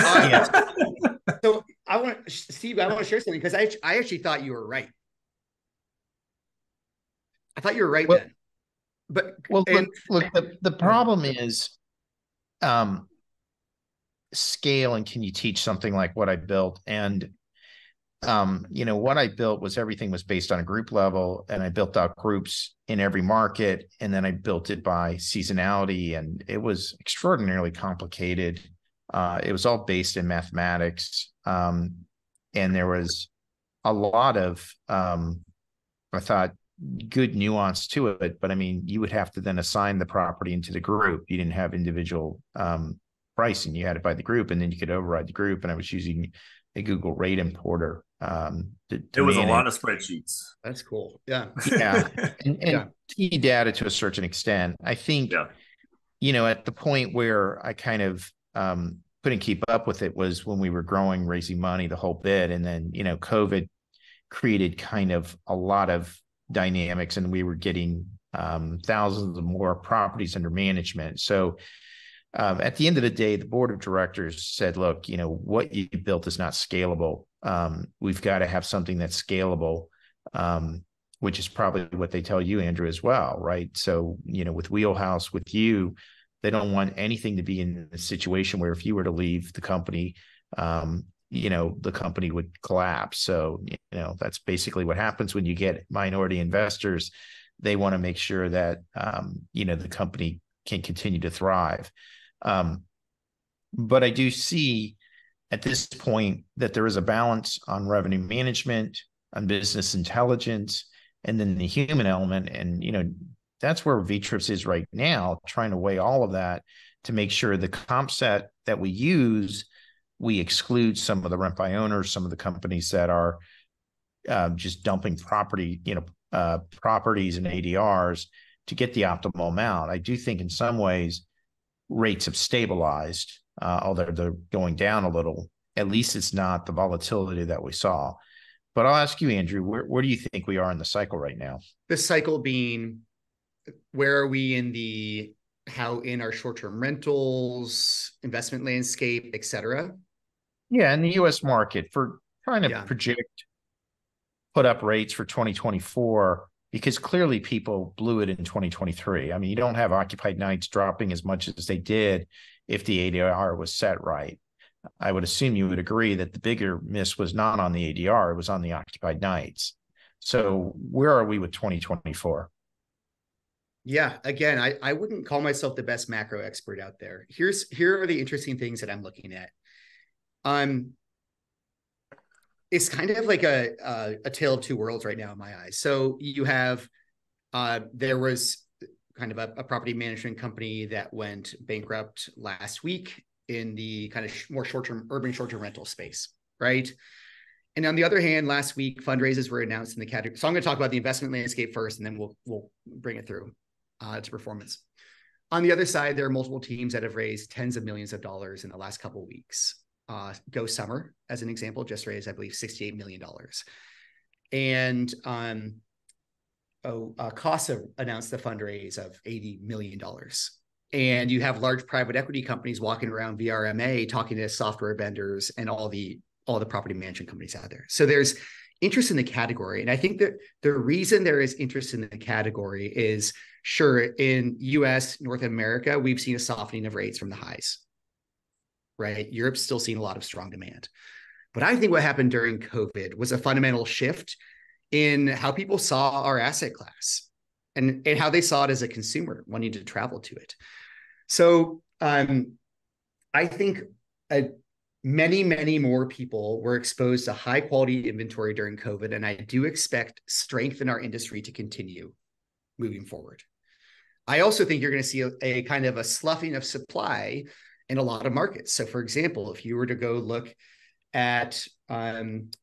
S2: So Steve, I want to share something, because I actually thought you were right. I thought you were right then. But
S1: look, the problem is scale, and can you teach something like what I built? And what I built was everything was based on a group level, and I built out groups in every market, and then I built it by seasonality, and it was extraordinarily complicated. It was all based in mathematics, and there was a lot of I thought good nuance to it, but I mean, you would have to then assign the property into the group. You didn't have individual pricing. You had it by the group, and then you could override the group. And I was using a Google rate importer.
S6: It was a lot of spreadsheets.
S2: That's cool. Yeah.
S1: Yeah. And key data to a certain extent. I think, at the point where I kind of couldn't keep up with it was when we were growing, raising money, the whole bit. And then, COVID created kind of a lot of dynamics, and we were getting thousands of more properties under management. So at the end of the day, the board of directors said, look, what you built is not scalable. We've got to have something that's scalable, which is probably what they tell you, Andrew, as well, right? So, with Wheelhouse, with you, they don't want anything to be in a situation where if you were to leave the company, the company would collapse. So, that's basically what happens when you get minority investors. They want to make sure that, the company can continue to thrive. But I do see at this point that there is a balance on revenue management, on business intelligence, and then the human element. And, that's where VTrips is right now, trying to weigh all of that to make sure the comp set that we use, we exclude some of the rent by owners, some of the companies that are just dumping properties and ADRs to get the optimal amount. I do think in some ways rates have stabilized, although they're going down a little. At least it's not the volatility that we saw. But I'll ask you, Andrew, where do you think we are in the cycle right now?
S2: The cycle being, where are we in our short-term rentals, investment landscape, et cetera?
S1: Yeah, in the U.S. market, for trying to put up rates for 2024, because clearly people blew it in 2023. I mean, you don't have occupied nights dropping as much as they did if the ADR was set right. I would assume you would agree that the bigger miss was not on the ADR, it was on the occupied nights. So where are we with 2024?
S2: Yeah, again, I wouldn't call myself the best macro expert out there. Here are the interesting things that I'm looking at. It's kind of like a tale of two worlds right now in my eyes. So you have, there was kind of a property management company that went bankrupt last week in the kind of more urban short-term rental space, right? And on the other hand, last week, fundraisers were announced in the category. So I'm going to talk about the investment landscape first, and then we'll bring it through to performance. On the other side, there are multiple teams that have raised tens of millions of dollars in the last couple of weeks. Go Summer, as an example, just raised, I believe, $68 million. And Casa announced the fundraise of $80 million. And you have large private equity companies walking around VRMA talking to software vendors and all the property management companies out there. So there's interest in the category. And I think that the reason there is interest in the category is, sure, in US, North America, we've seen a softening of rates from the highs, right? Europe's still seeing a lot of strong demand. But I think what happened during COVID was a fundamental shift in how people saw our asset class and how they saw it as a consumer wanting to travel to it. So I think many, many more people were exposed to high quality inventory during COVID. And I do expect strength in our industry to continue moving forward. I also think you're going to see a kind of a sloughing of supply in a lot of markets. So for example, if you were to go look at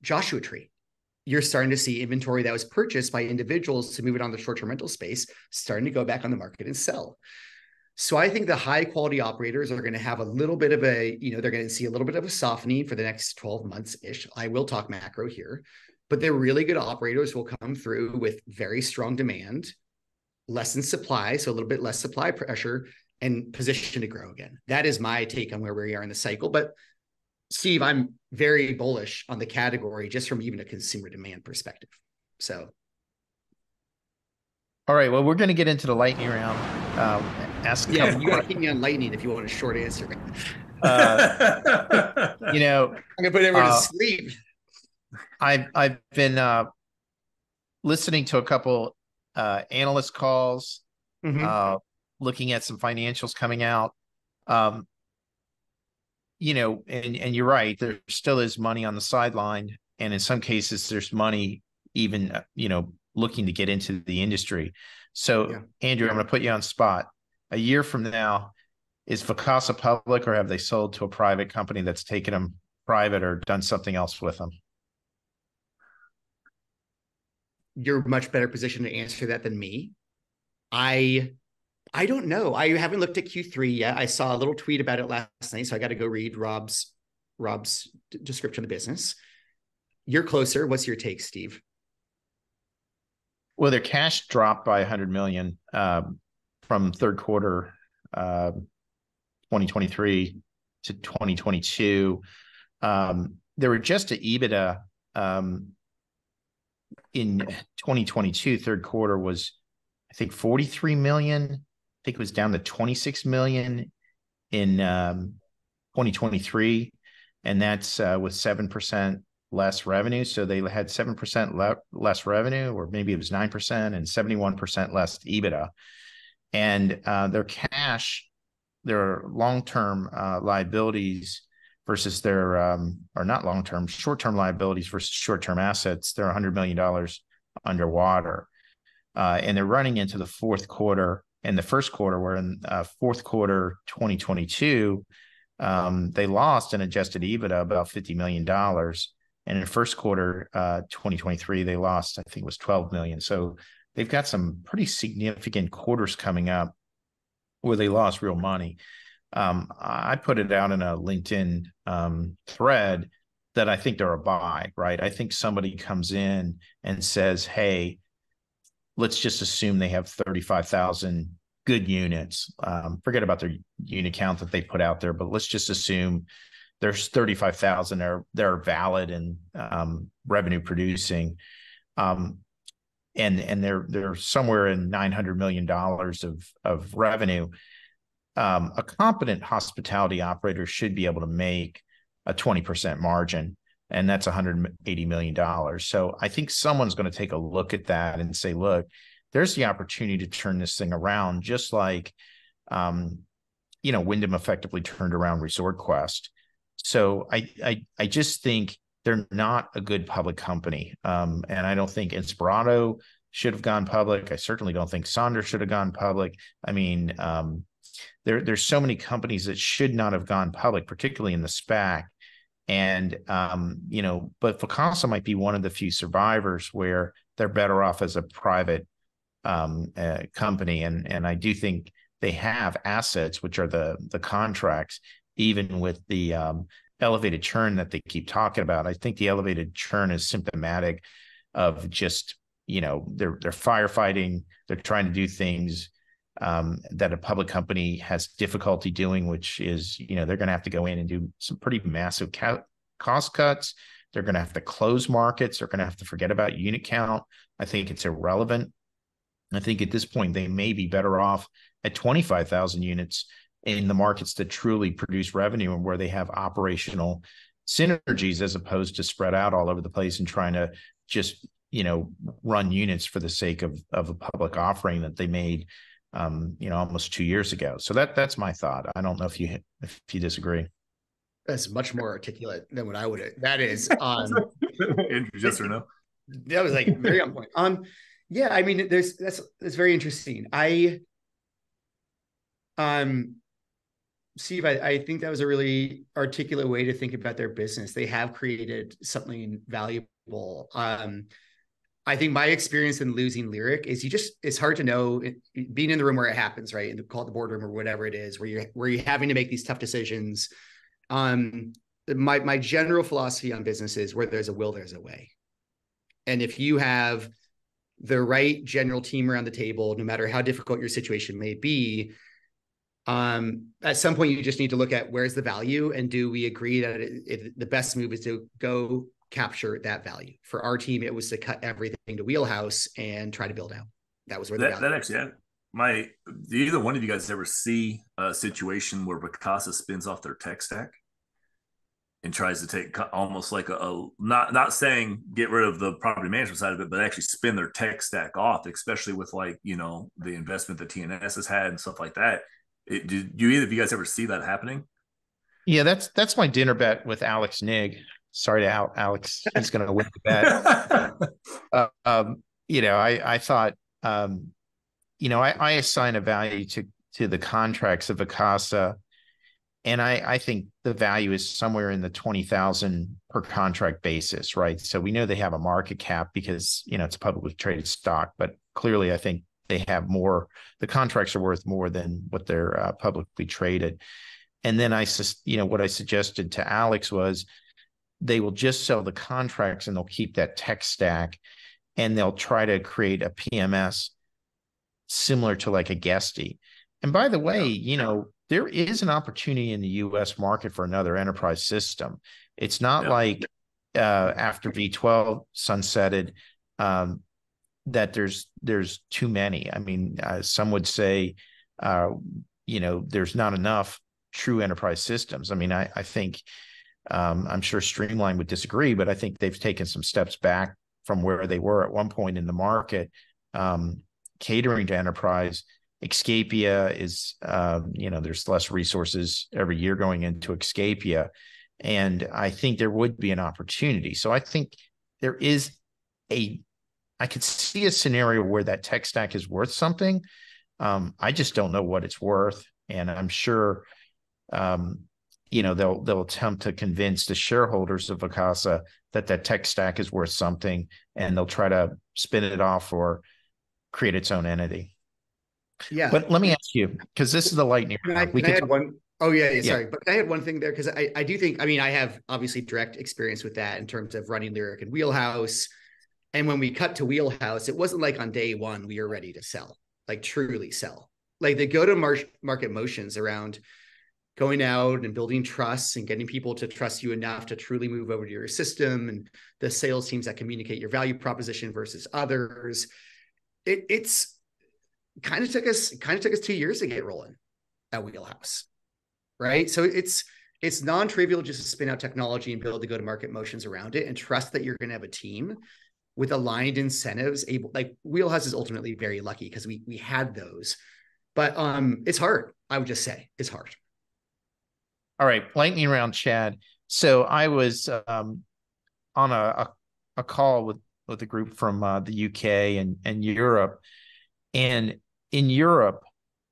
S2: Joshua Tree, you're starting to see inventory that was purchased by individuals to move it on the short-term rental space, starting to go back on the market and sell. So I think the high quality operators are going to have a little bit of they're going to see a little bit of a softening for the next 12 months-ish. I will talk macro here, but the really good operators will come through with very strong demand, lessen supply, so a little bit less supply pressure, and position to grow again. That is my take on where we are in the cycle. But Steve, I'm very bullish on the category just from even a consumer demand perspective. So.
S1: All right. Well, we're going to get into the lightning round. Ask a couple.
S2: You got to keep me on lightning if you want a short answer.
S1: I'm
S2: going to put everyone to sleep.
S1: I've been listening to a couple analyst calls, looking at some financials coming out. And you're right. There still is money on the sideline, and in some cases, there's money even looking to get into the industry. So, Andrew, I'm going to put you on spot. A year from now, is Vacasa public, or have they sold to a private company that's taken them private or done something else with them?
S2: You're much better positioned to answer that than me. I don't know. I haven't looked at Q3 yet. I saw a little tweet about it last night, so I got to go read Rob's description of the business. You're closer. What's your take, Steve?
S1: Well, their cash dropped by 100 million from third quarter 2023 to 2022. Their adjusted EBITDA in 2022 third quarter was, I think, 43 million. I think it was down to 26 million in 2023, and that's with 7% less revenue. So they had 7% less revenue, or maybe it was 9%, and 71% less EBITDA. And their cash, their long-term liabilities versus their, or not long-term, short-term liabilities versus short-term assets, they're $100 million underwater. And they're running into the fourth quarter and the first quarter, where in fourth quarter 2022, they lost an adjusted EBITDA about $50 million. And in first quarter 2023, they lost, I think it was 12 million. So they've got some pretty significant quarters coming up where they lost real money. I put it out in a LinkedIn thread that I think they're a buy, right? I think somebody comes in and says, hey, let's just assume they have 35,000 good units. Forget about their unit count that they put out there, but let's just assume there's 35,000 they're valid and revenue producing. And they're somewhere in $900 million of revenue. A competent hospitality operator should be able to make a 20% margin, and that's $180 million. So I think someone's going to take a look at that and say, look, there's the opportunity to turn this thing around, just like, Wyndham effectively turned around Resort Quest. So I just think they're not a good public company. And I don't think Inspirato should have gone public. I certainly don't think Sonder should have gone public. I mean, there's so many companies that should not have gone public, particularly in the SPAC. And, but Vacasa might be one of the few survivors where they're better off as a private company. And I do think they have assets, which are the contracts, even with the elevated churn that they keep talking about. I think the elevated churn is symptomatic of just, they're firefighting. They're trying to do things that a public company has difficulty doing, which is, they're going to have to go in and do some pretty massive cost cuts. They're going to have to close markets. They're going to have to forget about unit count. I think it's irrelevant. I think at this point, they may be better off at 25,000 units in the markets that truly produce revenue and where they have operational synergies, as opposed to spread out all over the place and trying to just, run units for the sake of a public offering that they made almost 2 years ago. So that's my thought. I don't know if you disagree.
S2: That's much more articulate than what I would have. That is
S6: Andrew, yes or no?
S2: That was like very on point. Yeah, I mean, that's very interesting. Steve, I think that was a really articulate way to think about their business. They have created something valuable. I think my experience in losing Lyric is it's hard to know, being in the room where it happens, right? And call it the boardroom or whatever it is, where you're having to make these tough decisions. My general philosophy on business is, where there's a will, there's a way. And if you have the right general team around the table, no matter how difficult your situation may be, at some point you just need to look at, where's the value, and do we agree that the best move is to go capture that value? For our team, it was to cut everything to Wheelhouse and try to build out. That was where that actually.
S6: Do either one of you guys ever see a situation where Vacasa spins off their tech stack and tries to take almost like not saying get rid of the property management side of it, but actually spin their tech stack off, especially with the investment that TNS has had and stuff like that? Do either of you guys ever see that happening?
S1: Yeah, that's my dinner bet with Alex Nigg. Sorry to out Alex. He's going to win the bet. I thought, I assign a value to the contracts of Vacasa, and I think the value is somewhere in the 20,000 per contract basis, right? So we know they have a market cap because it's a publicly traded stock, but clearly I think they have more. The contracts are worth more than what they're publicly traded. And then what I suggested to Alex was, they will just sell the contracts and they'll keep that tech stack. and they'll try to create a PMS similar to like a Guesty. And by the way, there is an opportunity in the US market for another enterprise system. It's not like after V12 sunsetted that there's too many. I mean, some would say, there's not enough true enterprise systems. I mean, I think I'm sure Streamline would disagree, but I think they've taken some steps back from where they were at one point in the market, catering to enterprise. Escapia is, there's less resources every year going into Escapia. And I think there would be an opportunity. So I think there is I could see a scenario where that tech stack is worth something. I just don't know what it's worth. And I'm sure, they'll attempt to convince the shareholders of Vacasa that tech stack is worth something, and they'll try to spin it off or create its own entity.
S2: Yeah.
S1: But let me ask you, because this is the lightning round.
S2: I had one. Oh, yeah. Sorry. But I had one thing there, because I do think, I have obviously direct experience with that in terms of running Lyric and Wheelhouse. And when we cut to Wheelhouse, it wasn't like on day one we were ready to sell, like truly sell. Like the go-to-market motions around going out and building trust and getting people to trust you enough to truly move over to your system, and the sales teams that communicate your value proposition versus others. It's kind of took us 2 years to get rolling at Wheelhouse, right? So it's non-trivial just to spin out technology and build the go-to-market motions around it and trust that you're going to have a team with aligned incentives. Like Wheelhouse is ultimately very lucky because we had those, but it's hard. I would just say it's hard.
S1: All right, lightning round, Chad. So I was on a call with a group from the UK and Europe, and in Europe,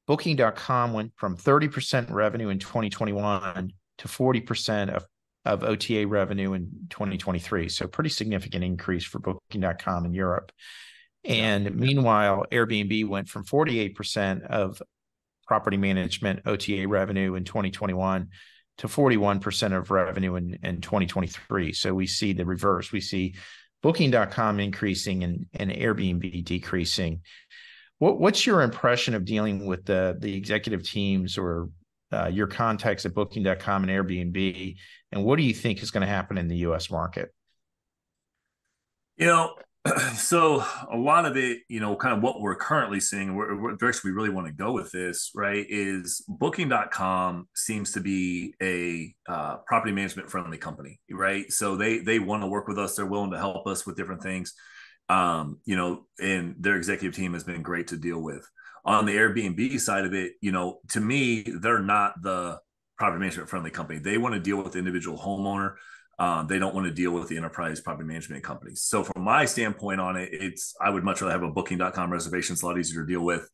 S1: Booking.com went from 30% revenue in 2021 to 40% of OTA revenue in 2023. So pretty significant increase for Booking.com in Europe. And meanwhile, Airbnb went from 48% of property management OTA revenue in 2021 to 41% of revenue in 2023. So we see the reverse. We see Booking.com increasing and Airbnb decreasing. What's your impression of dealing with the executive teams or your contacts at Booking.com and Airbnb, and what do you think is going to happen in the U.S. market?
S6: So a lot of it, kind of what we're currently seeing, what direction we really want to go with this, right, is Booking.com seems to be a property management friendly company, right? So they want to work with us. They're willing to help us with different things, and their executive team has been great to deal with. On the Airbnb side of it, to me, they're not the property management friendly company. They want to deal with the individual homeowner. They don't want to deal with the enterprise property management companies. So from my standpoint on it, I would much rather have a Booking.com reservation. It's a lot easier to deal with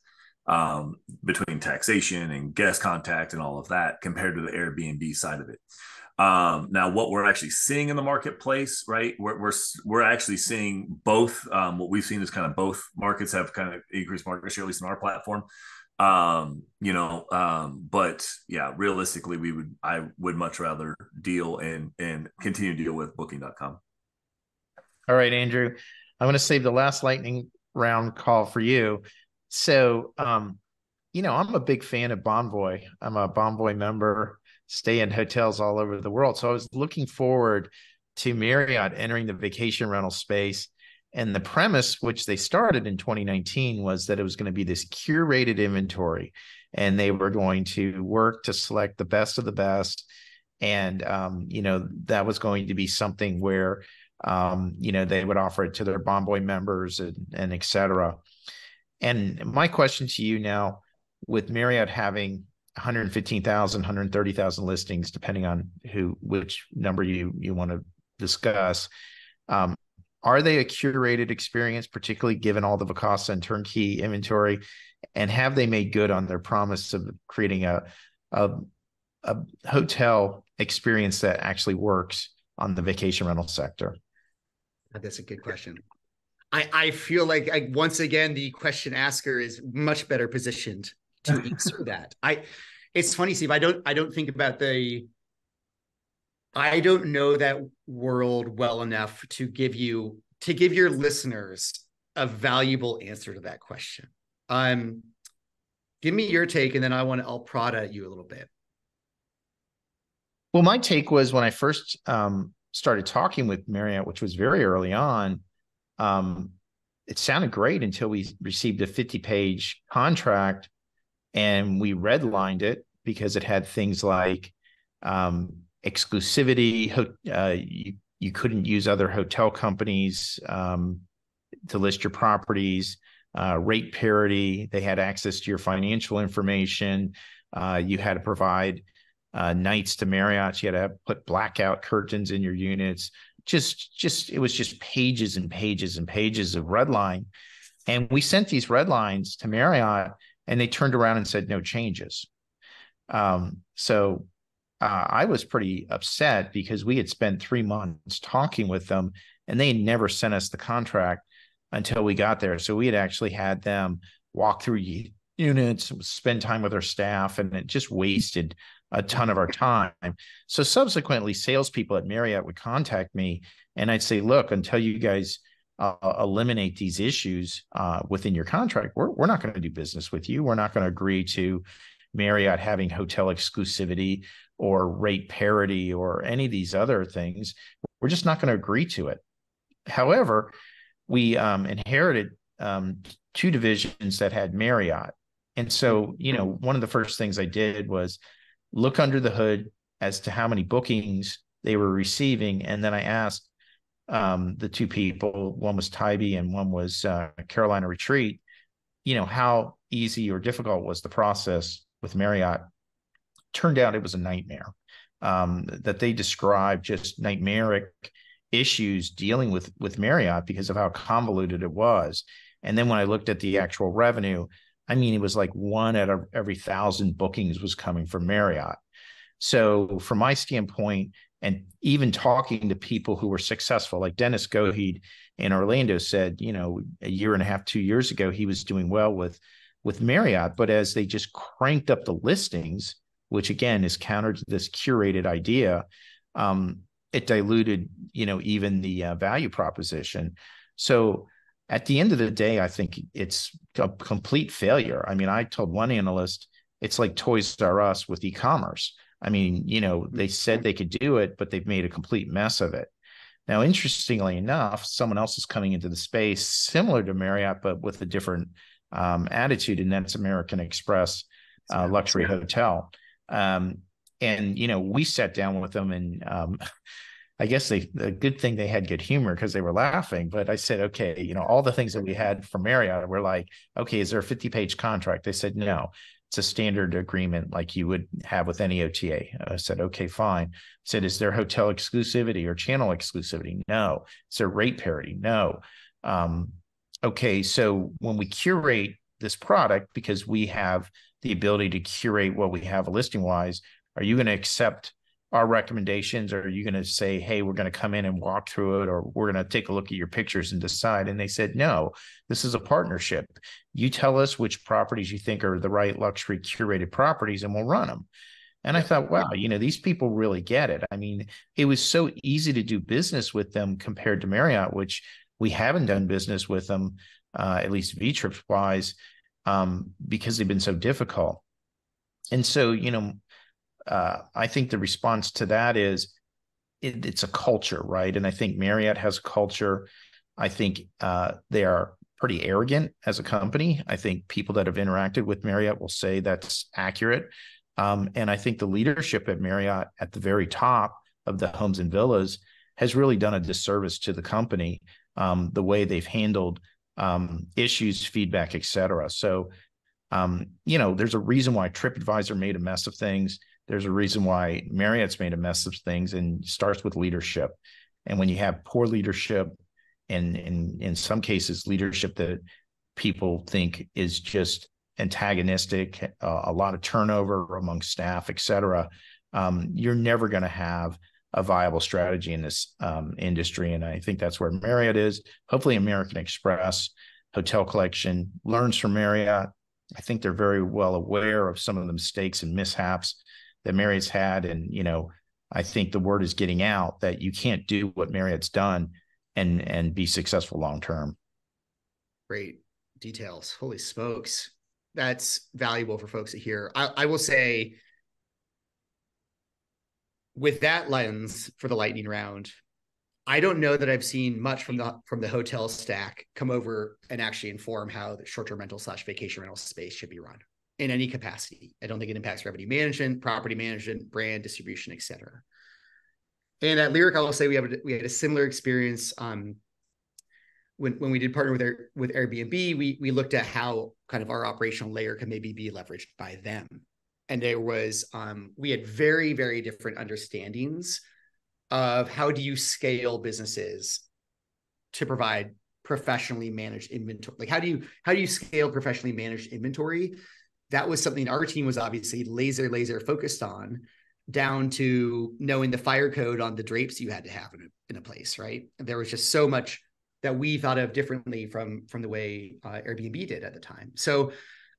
S6: between taxation and guest contact and all of that compared to the Airbnb side of it. Now, what we're actually seeing in the marketplace, right? We're actually seeing both. What we've seen is kind of both markets have kind of increased market share, at least in our platform. But yeah, realistically, I would much rather deal and continue to deal with Booking.com.
S1: All right, Andrew, I'm going to save the last lightning round call for you. So, I'm a big fan of Bonvoy. I'm a Bonvoy member, stay in hotels all over the world. So I was looking forward to Marriott entering the vacation rental space. And the premise, which they started in 2019, was that it was going to be this curated inventory, and they were going to work to select the best of the best. And, that was going to be something where, they would offer it to their Bonvoy members and et cetera. And my question to you now, with Marriott having 115,000, 130,000 listings, depending on which number you want to discuss, are they a curated experience, particularly given all the Vacasa and turnkey inventory? And have they made good on their promise of creating a hotel experience that actually works on the vacation rental sector?
S2: That's a good question. I feel like once again, the question asker is much better positioned to answer that. It's funny, Steve. I don't think about I don't know that world well enough to give you to give your listeners a valuable answer to that question. Give me your take, and then I'll prod at you a little bit.
S1: Well, my take was when I first started talking with Marriott, which was very early on, it sounded great until we received a 50-page contract and we redlined it because it had things like exclusivity. You couldn't use other hotel companies to list your properties, rate parity. They had access to your financial information. You had to provide nights to Marriott. You had to put blackout curtains in your units. It was just pages and pages and pages of red line. And we sent these red lines to Marriott and they turned around and said, no changes. So I was pretty upset because we had spent 3 months talking with them and they had never sent us the contract until we got there. So we had actually had them walk through units, spend time with our staff, and it just wasted a ton of our time. So subsequently, salespeople at Marriott would contact me and I'd say, look, until you guys eliminate these issues within your contract, we're not going to do business with you. We're not going to agree to Marriott having hotel exclusivity or rate parity or any of these other things. We're just not going to agree to it. However, we inherited 2 divisions that had Marriott. And so, one of the first things I did was look under the hood as to how many bookings they were receiving. And then I asked the 2 people, one was Tybee and one was Carolina Retreat, how easy or difficult was the process with Marriott. Turned out it was a nightmare, that they described just nightmaric issues dealing with Marriott because of how convoluted it was. And then when I looked at the actual revenue, I mean, it was like 1 out of every 1,000 bookings was coming from Marriott. So from my standpoint, and even talking to people who were successful, like Dennis Goheed in Orlando said, a year and a half, 2 years ago, he was doing well with Marriott. But as they just cranked up the listings, which again is counter to this curated idea, it diluted, even the value proposition. So at the end of the day, I think it's a complete failure. I mean, I told one analyst, it's like Toys R Us with e-commerce. I mean, they said they could do it, but they've made a complete mess of it. Now, interestingly enough, someone else is coming into the space similar to Marriott, but with a different attitude, and that's American Express Luxury Hotel. And, we sat down with them and I guess the good thing they had good humor because they were laughing. But I said, okay, all the things that we had from Marriott, we're like, okay, is there a 50-page contract? They said, no, it's a standard agreement like you would have with any OTA. I said, okay, fine. I said, is there hotel exclusivity or channel exclusivity? No. Is there rate parity? No. Okay, so when we curate this product, because we have the ability to curate what we have listing wise, are you going to accept our recommendations, or are you going to say, hey, we're going to come in and walk through it, or we're going to take a look at your pictures and decide? And they said, no, this is a partnership. You tell us which properties you think are the right luxury curated properties and we'll run them. And I thought, wow, these people really get it. I mean, it was so easy to do business with them compared to Marriott, which we haven't done business with them, at least V-Trips wise, because they've been so difficult. And so, I think the response to that is it's a culture, right? And I think Marriott has a culture. I think they are pretty arrogant as a company. I think people that have interacted with Marriott will say that's accurate. And I think the leadership at Marriott at the very top of the Homes and Villas has really done a disservice to the company, the way they've handled issues, feedback, et cetera. So, there's a reason why TripAdvisor made a mess of things. There's a reason why Marriott's made a mess of things, and starts with leadership. And when you have poor leadership, and in some cases, leadership that people think is just antagonistic, a lot of turnover among staff, et cetera, you're never going to have a viable strategy in this industry. And I think that's where Marriott is. Hopefully American Express Hotel Collection learns from Marriott. I think they're very well aware of some of the mistakes and mishaps that Marriott's had. And, I think the word is getting out that you can't do what Marriott's done and be successful long term.
S2: Great details. Holy smokes. That's valuable for folks to hear. I will say, with that lens for the lightning round, I don't know that I've seen much from the hotel stack come over and actually inform how the short-term rental / vacation rental space should be run in any capacity. I don't think it impacts revenue management, property management, brand distribution, et cetera. And at Lyric, I will say we had a similar experience. When we did partner with Airbnb, we looked at how kind of our operational layer can maybe be leveraged by them. And there was, we had very, very different understandings of how do you scale businesses to provide professionally managed inventory. Like how do you scale professionally managed inventory? That was something our team was obviously laser focused on, down to knowing the fire code on the drapes you had to have in a place, right? And there was just so much that we thought of differently from the way Airbnb did at the time. So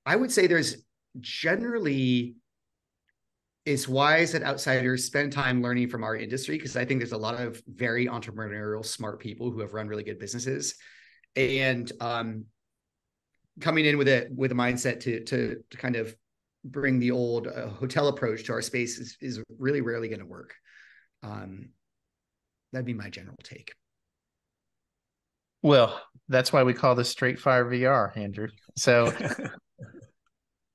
S2: I would say there's generally, it's wise that outsiders spend time learning from our industry, because I think there's a lot of very entrepreneurial, smart people who have run really good businesses, and coming in with a mindset to kind of bring the old hotel approach to our space is really rarely going to work. That'd be my general take.
S1: Well, that's why we call this Straight Fire VR, Andrew. So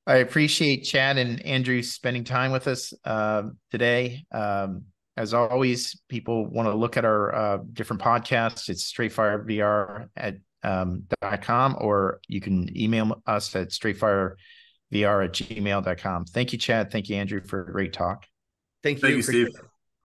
S1: I appreciate Chad and Andrew spending time with us today. As always, people want to look at our different podcasts. It's straightfirevr.com, or you can email us at straightfirevr@gmail.com. Thank you, Chad. Thank you, Andrew, for a great talk.
S2: Thank you,
S6: Steve.